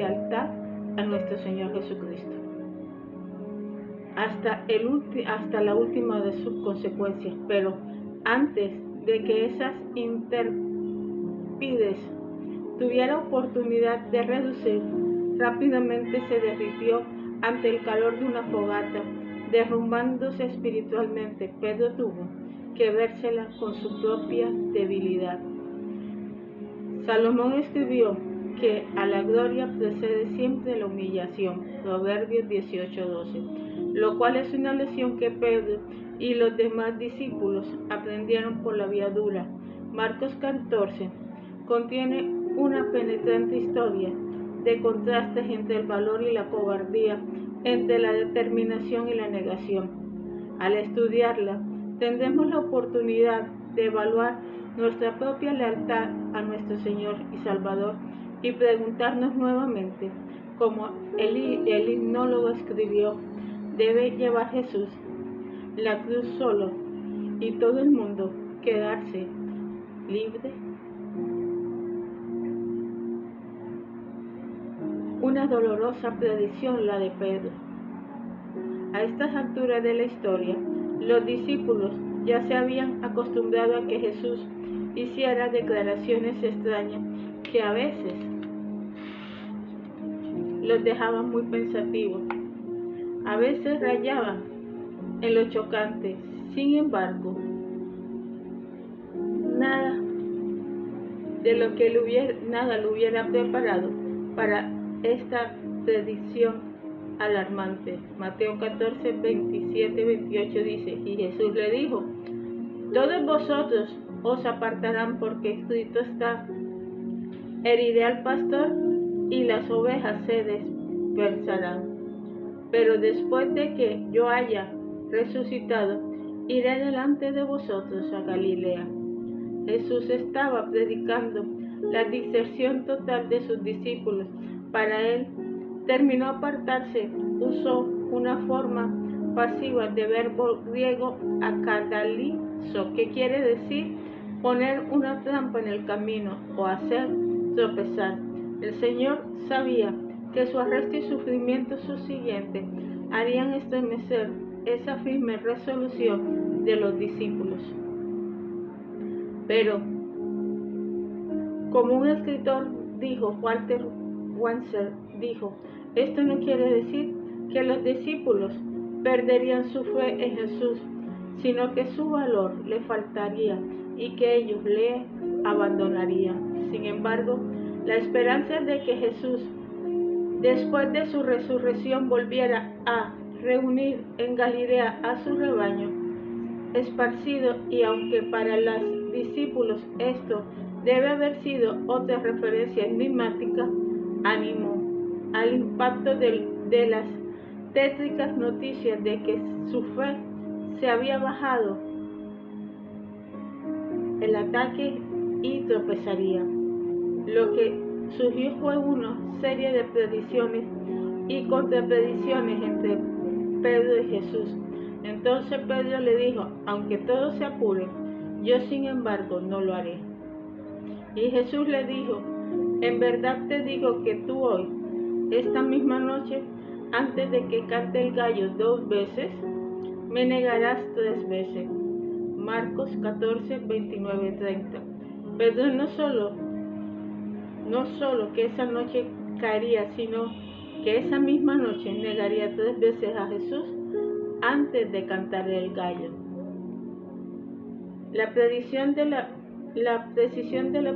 lealtad a nuestro Señor Jesucristo, hasta la última de sus consecuencias. Pero antes de que esas intérpides tuviera oportunidad de reducir, rápidamente se derritió ante el calor de una fogata, derrumbándose espiritualmente. Pedro tuvo que vérsela con su propia debilidad. Salomón escribió que a la gloria precede siempre la humillación, Proverbios 18:12, lo cual es una lección que Pedro y los demás discípulos aprendieron por la vía dura. Marcos 14 contiene una penetrante historia de contrastes entre el valor y la cobardía, entre la determinación y la negación. Al estudiarla, tendremos la oportunidad de evaluar nuestra propia lealtad a nuestro Señor y Salvador y preguntarnos nuevamente, como el himnólogo escribió, ¿debe llevar Jesús la cruz solo y todo el mundo quedarse libre? Una dolorosa predicción la de Pedro. A estas alturas de la historia, los discípulos ya se habían acostumbrado a que Jesús hiciera declaraciones extrañas que a veces los dejaban muy pensativos, a veces rayaban en lo chocante. Sin embargo, nada lo hubiera preparado para esta predicción alarmante. Mateo 14, 27, 28 dice, y Jesús le dijo, todos vosotros os apartarán porque escrito está, heriré al pastor y las ovejas se dispersarán. Pero después de que yo haya resucitado, iré delante de vosotros a Galilea. Jesús estaba predicando la diserción total de sus discípulos. Para él, terminó apartarse, usó una forma pasiva de verbo griego akadalizo, que quiere decir poner una trampa en el camino o hacer tropezar. El Señor sabía que su arresto y sufrimiento subsiguiente harían estremecer esa firme resolución de los discípulos. Pero, como un escritor dijo, Walter Wanzer dijo, esto no quiere decir que los discípulos perderían su fe en Jesús, sino que su valor le faltaría y que ellos le abandonarían. Sin embargo, la esperanza de que Jesús, después de su resurrección, volviera a reunir en Galilea a su rebaño esparcido, y aunque para los discípulos esto debe haber sido otra referencia enigmática, animó al impacto de las tétricas noticias de que su fe se había bajado el ataque y tropezaría. Lo que surgió fue una serie de predicciones y contrapredicciones entre Pedro y Jesús. Entonces Pedro le dijo, aunque todo se apure, yo sin embargo no lo haré. Y Jesús le dijo, en verdad te digo que tú hoy, esta misma noche, antes de que cante el gallo 2 veces, me negarás 3 veces. Marcos 14, 29, 30. Pedro no solo que esa noche caería, sino que esa misma noche negaría 3 veces a Jesús antes de cantar el gallo. La precisión de la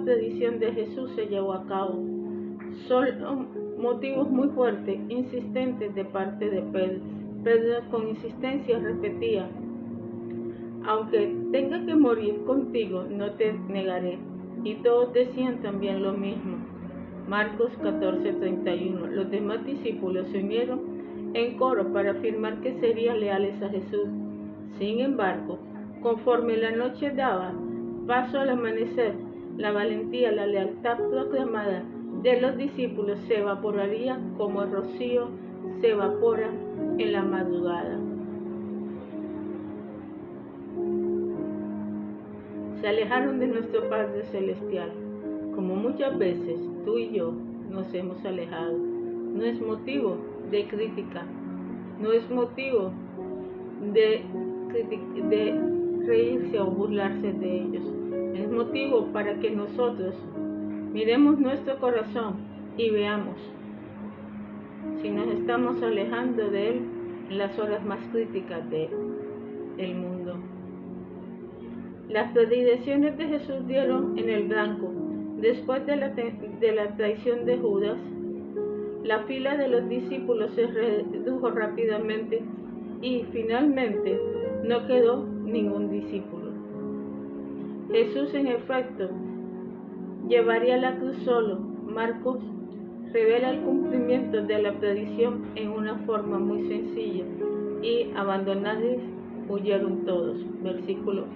predicción de Jesús se llevó a cabo. Son motivos muy fuertes, insistentes de parte de Pedro. Pedro con insistencia repetía, aunque tenga que morir contigo, no te negaré. Y todos decían también lo mismo. Marcos 14, 31. Los demás discípulos se unieron en coro para afirmar que serían leales a Jesús. Sin embargo, conforme la noche daba paso al amanecer, la valentía, la lealtad proclamada de los discípulos se evaporaría como el rocío se evapora en la madrugada. Se alejaron de nuestro Padre Celestial, como muchas veces tú y yo nos hemos alejado. No es motivo de crítica, no es motivo de reírse o burlarse de ellos. Es motivo para que nosotros miremos nuestro corazón y veamos si nos estamos alejando de Él en las horas más críticas del mundo. Las predilecciones de Jesús dieron en el blanco. Después de la traición de Judas, la fila de los discípulos se redujo rápidamente y finalmente no quedó ningún discípulo. Jesús, en efecto, llevaría la cruz solo. Marcos revela el cumplimiento de la predicción en una forma muy sencilla. Y abandonados huyeron todos. Versículo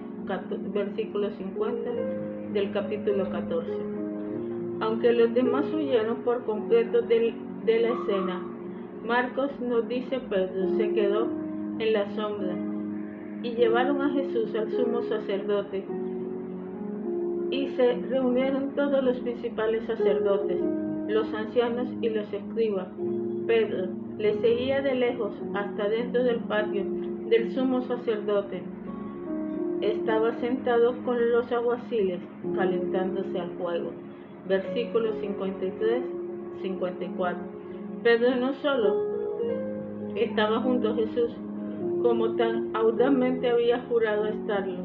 50 del capítulo 14. Aunque los demás huyeron por completo de la escena, Marcos nos dice Pedro se quedó en la sombra y llevaron a Jesús al sumo sacerdote y se reunieron todos los principales sacerdotes, los ancianos y los escribas. Pedro le seguía de lejos hasta dentro del patio del sumo sacerdote. Estaba sentado con los alguaciles calentándose al fuego. Versículos 53-54. Pedro no solo estaba junto a Jesús, como tan audazmente había jurado estarlo.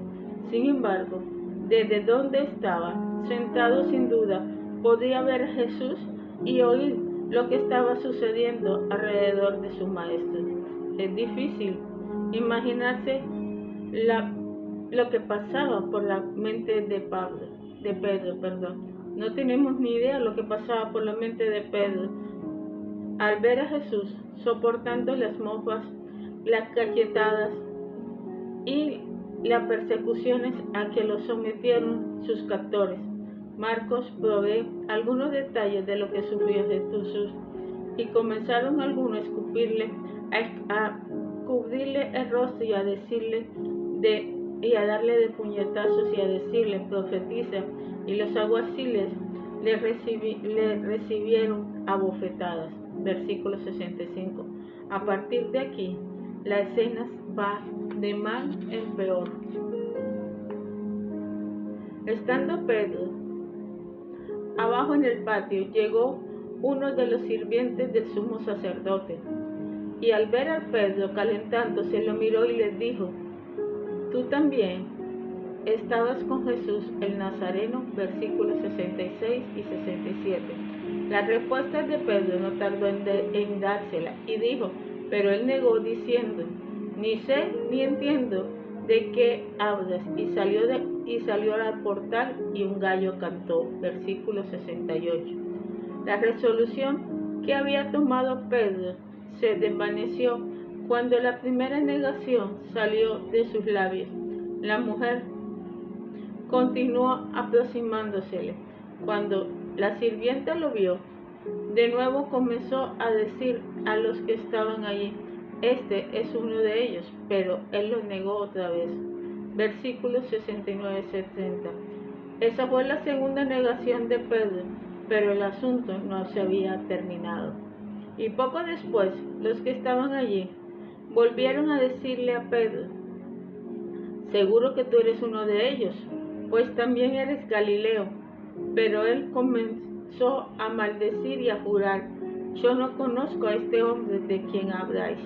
Sin embargo, desde donde estaba, sentado sin duda, podía ver a Jesús y oír lo que estaba sucediendo alrededor de su maestro. Es difícil imaginarse lo que pasaba por la mente de Pedro. No tenemos ni idea de lo que pasaba por la mente de Pedro al ver a Jesús soportando las mofas, las cachetadas y las persecuciones a que lo sometieron sus captores. Marcos provee algunos detalles de lo que sufrió Jesús y comenzaron algunos a escupirle, a cubrirle el rostro y a decirle y a darle de puñetazos y a decirle profetiza, y los alguaciles le recibieron a bofetadas. Versículo 65. A partir de aquí, la escena va de mal en peor. Estando Pedro abajo en el patio, llegó uno de los sirvientes del sumo sacerdote, y al ver a Pedro calentándose, lo miró y le dijo: ¿Tú también estabas con Jesús el Nazareno? Versículos 66 y 67. La respuesta de Pedro no tardó en dársela, y dijo, pero él negó diciendo, ni sé ni entiendo de qué hablas, y salió al portal y un gallo cantó. Versículo 68. La resolución que había tomado Pedro se desvaneció cuando la primera negación salió de sus labios. La mujer continuó aproximándosele. Cuando la sirvienta lo vio, de nuevo comenzó a decir a los que estaban allí, este es uno de ellos, pero él lo negó otra vez. Versículos 69-70. Esa fue la segunda negación de Pedro, pero el asunto no se había terminado. Y poco después, los que estaban allí volvieron a decirle a Pedro, seguro que tú eres uno de ellos, pues también eres Galileo. Pero él comenzó a maldecir y a jurar, yo no conozco a este hombre de quien habláis.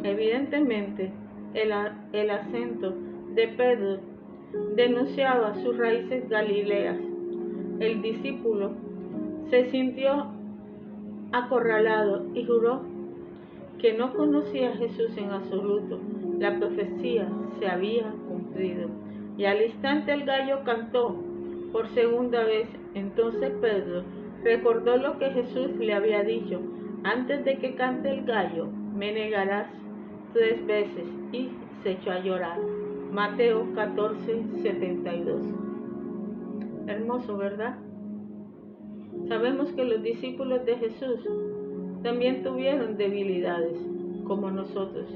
Evidentemente, el acento de Pedro denunciaba sus raíces galileas. El discípulo se sintió acorralado y juró que no conocía a Jesús en absoluto. La profecía se había cumplido. Y al instante el gallo cantó por segunda vez. Entonces Pedro recordó lo que Jesús le había dicho, antes de que cante el gallo, me negarás 3 veces, y se echó a llorar. Mateo 14:72. Hermoso, ¿verdad? Sabemos que los discípulos de Jesús también tuvieron debilidades, como nosotros.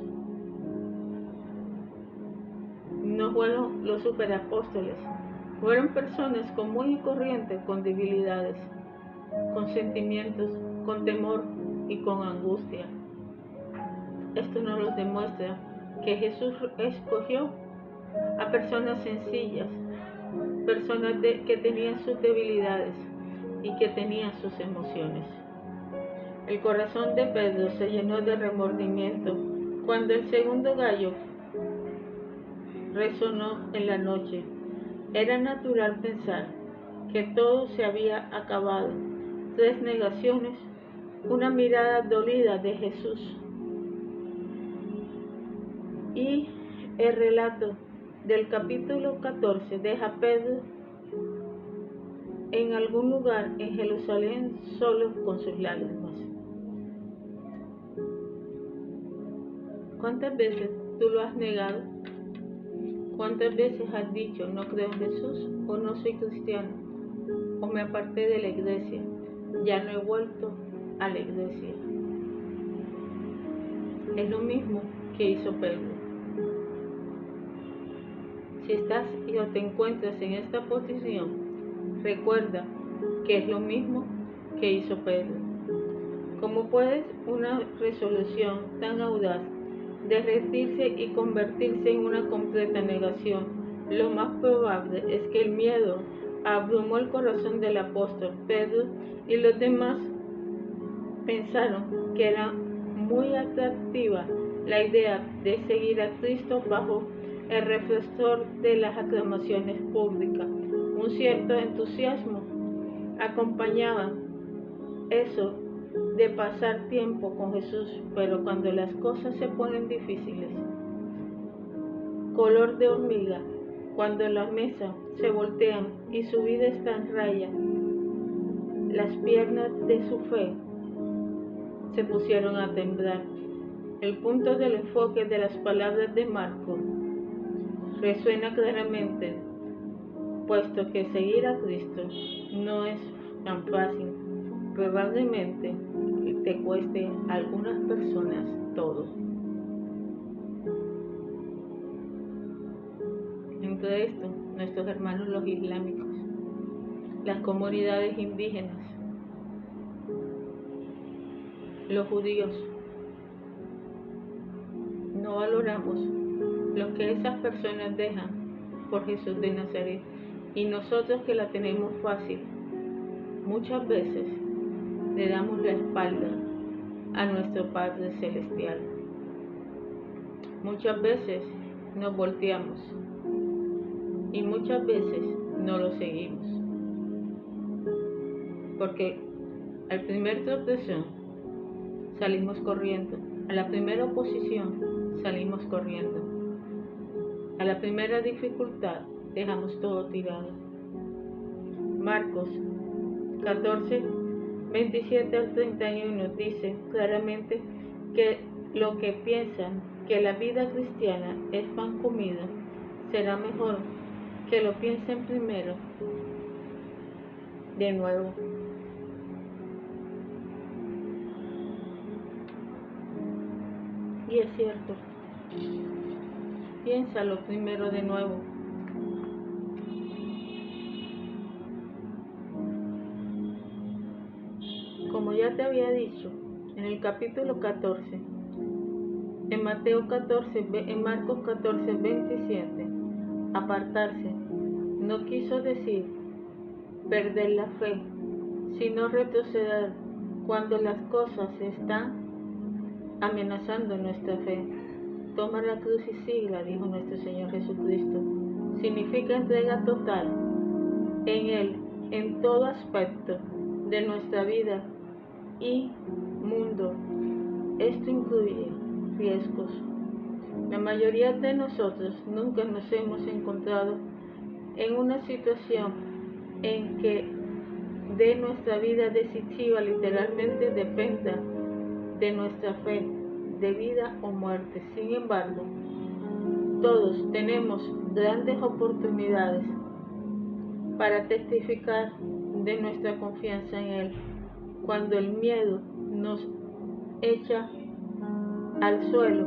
No fueron los superapóstoles, fueron personas comunes y corrientes con debilidades. con sentimientos, con temor y con angustia. Esto nos demuestra que Jesús escogió a personas sencillas, personas que tenían sus debilidades y que tenían sus emociones. El corazón de Pedro se llenó de remordimiento cuando el segundo gallo resonó en la noche. Era natural pensar que todo se había acabado. 3 negaciones, una mirada dolida de Jesús y el relato del capítulo 14 deja a Pedro en algún lugar en Jerusalén solo con sus lágrimas. ¿Cuántas veces tú lo has negado? ¿Cuántas veces has dicho no creo en Jesús o no soy cristiano o me aparté de la iglesia, ya no he vuelto a la iglesia? Es lo mismo que hizo Pedro. Si estás o te encuentras en esta posición, recuerda que es lo mismo que hizo Pedro. ¿Cómo puede una resolución tan audaz derretirse y convertirse en una completa negación? Lo más probable es que el miedo abrumó el corazón del apóstol Pedro y los demás pensaron que era muy atractiva la idea de seguir a Cristo bajo el reflector de las aclamaciones públicas. Un cierto entusiasmo acompañaba eso de pasar tiempo con Jesús, pero cuando las cosas se ponen difíciles, color de hormiga, cuando la mesa se voltean y su vida está en raya, las piernas de su fe se pusieron a temblar. El punto del enfoque de las palabras de Marcos resuena claramente, puesto que seguir a Cristo no es tan fácil. Probablemente te cueste a algunas personas todo. Entre esto, nuestros hermanos los islámicos, las comunidades indígenas, los judíos, no valoramos lo que esas personas dejan por Jesús de Nazaret, y nosotros que la tenemos fácil, muchas veces le damos la espalda a nuestro Padre Celestial. Muchas veces nos volteamos y muchas veces no lo seguimos, porque al primer tropezón salimos corriendo, a la primera oposición salimos corriendo, a la primera dificultad dejamos todo tirado. Marcos 14, 27 al 31 dice claramente que lo que piensan que la vida cristiana es pan comido, será mejor que lo piensen primero de nuevo. Y es cierto, piénsalo primero de nuevo. Como ya te había dicho en el capítulo 14, en Marcos 14, 27, apartarse no quiso decir perder la fe, sino retroceder cuando las cosas están amenazando nuestra fe. Toma la cruz y síguela, dijo nuestro Señor Jesucristo. Significa entrega total en Él, en todo aspecto de nuestra vida y mundo. Esto incluye riesgos. La mayoría de nosotros nunca nos hemos encontrado en una situación en que de nuestra vida decisiva literalmente dependa de nuestra fe, de vida o muerte. Sin embargo, todos tenemos grandes oportunidades para testificar de nuestra confianza en Él. Cuando el miedo nos echa al suelo,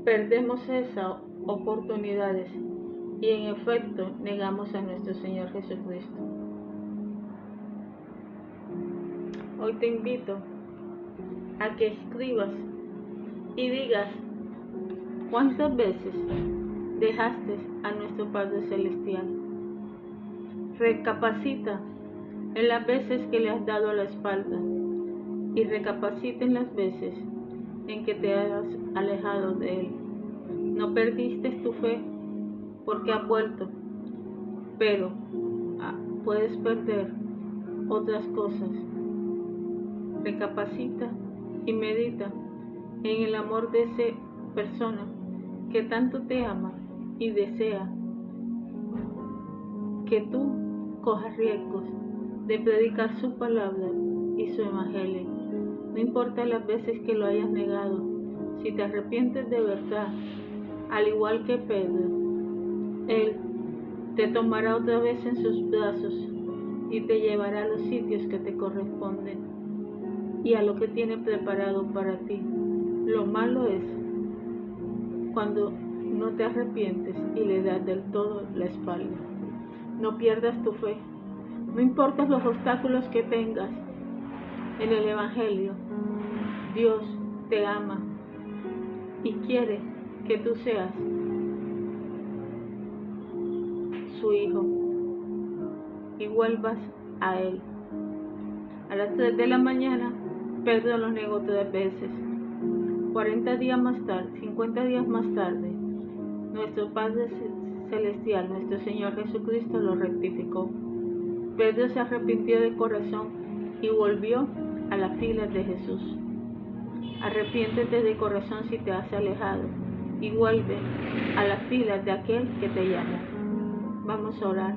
perdemos esas oportunidades y en efecto negamos a nuestro Señor Jesucristo. Hoy te invito a que escribas y digas cuántas veces dejaste a nuestro Padre Celestial. Recapacita en las veces que le has dado la espalda y recapacita en las veces en que te has alejado de Él. No perdiste tu fe porque ha vuelto, pero puedes perder otras cosas. Recapacita y medita en el amor de esa persona que tanto te ama y desea que tú cojas riesgos de predicar su palabra y su evangelio. No importa las veces que lo hayas negado, si te arrepientes de verdad, al igual que Pedro, Él te tomará otra vez en sus brazos y te llevará a los sitios que te corresponden y a lo que tiene preparado para ti. Lo malo es cuando no te arrepientes y le das del todo la espalda. No pierdas tu fe. No importa los obstáculos que tengas en el Evangelio, Dios te ama y quiere que tú seas su hijo y vuelvas a Él. A las 3 de la mañana, Pedro lo negó 3 veces. 40 días más tarde, 50 días más tarde, nuestro Padre Celestial, nuestro Señor Jesucristo, lo rectificó. Pedro se arrepintió de corazón y volvió a las filas de Jesús. Arrepiéntete de corazón si te has alejado y vuelve a las filas de aquel que te llamó. Vamos a orar.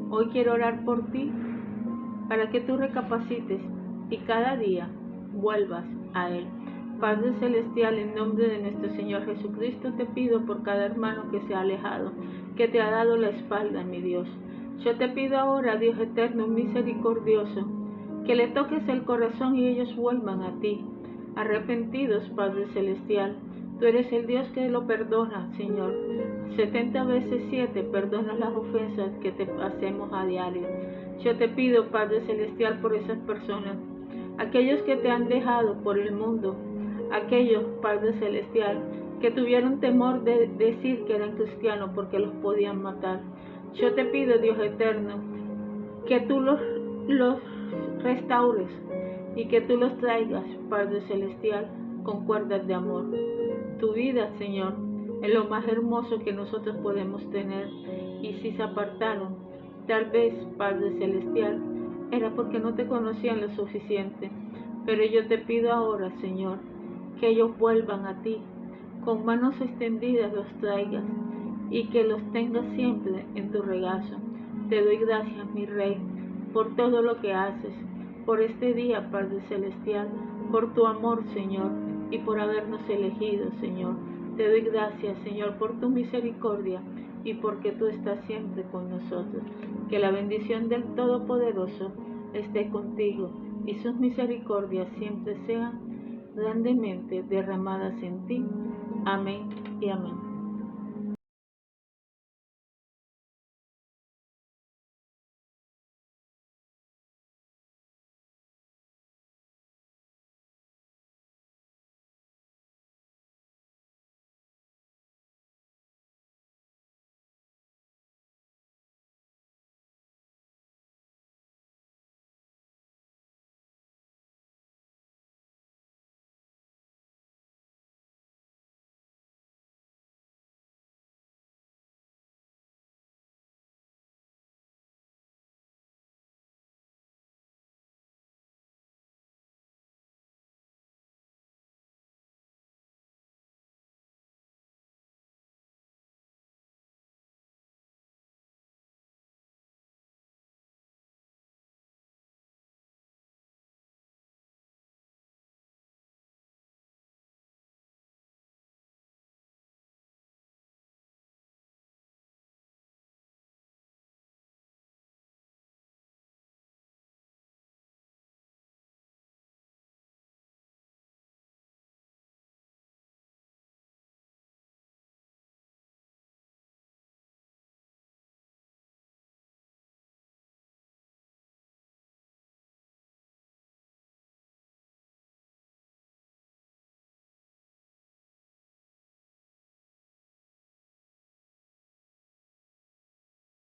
Hoy quiero orar por ti para que tú recapacites y cada día vuelvas a Él. Padre Celestial, en nombre de nuestro Señor Jesucristo, te pido por cada hermano que se ha alejado, que te ha dado la espalda, mi Dios. Yo te pido ahora, Dios eterno, misericordioso, que le toques el corazón y ellos vuelvan a ti, arrepentidos, Padre Celestial. Tú eres el Dios que lo perdona, Señor. 70 veces 7 perdonas las ofensas que te hacemos a diario. Yo te pido, Padre Celestial, por esas personas, aquellos que te han dejado por el mundo, aquellos, Padre Celestial, que tuvieron temor de decir que eran cristianos porque los podían matar. Yo te pido, Dios eterno, que tú los restaures y que tú los traigas, Padre Celestial, con cuerdas de amor. Tu vida, Señor, es lo más hermoso que nosotros podemos tener, y si se apartaron, tal vez, Padre Celestial, era porque no te conocían lo suficiente. Pero yo te pido ahora, Señor, que ellos vuelvan a ti, con manos extendidas los traigas y que los tengas siempre en tu regazo. Te doy gracias, mi Rey, por todo lo que haces, por este día, Padre Celestial, por tu amor, Señor, y por habernos elegido, Señor. Te doy gracias, Señor, por tu misericordia y porque tú estás siempre con nosotros. Que la bendición del Todopoderoso esté contigo y sus misericordias siempre sean grandemente derramadas en ti. Amén y amén.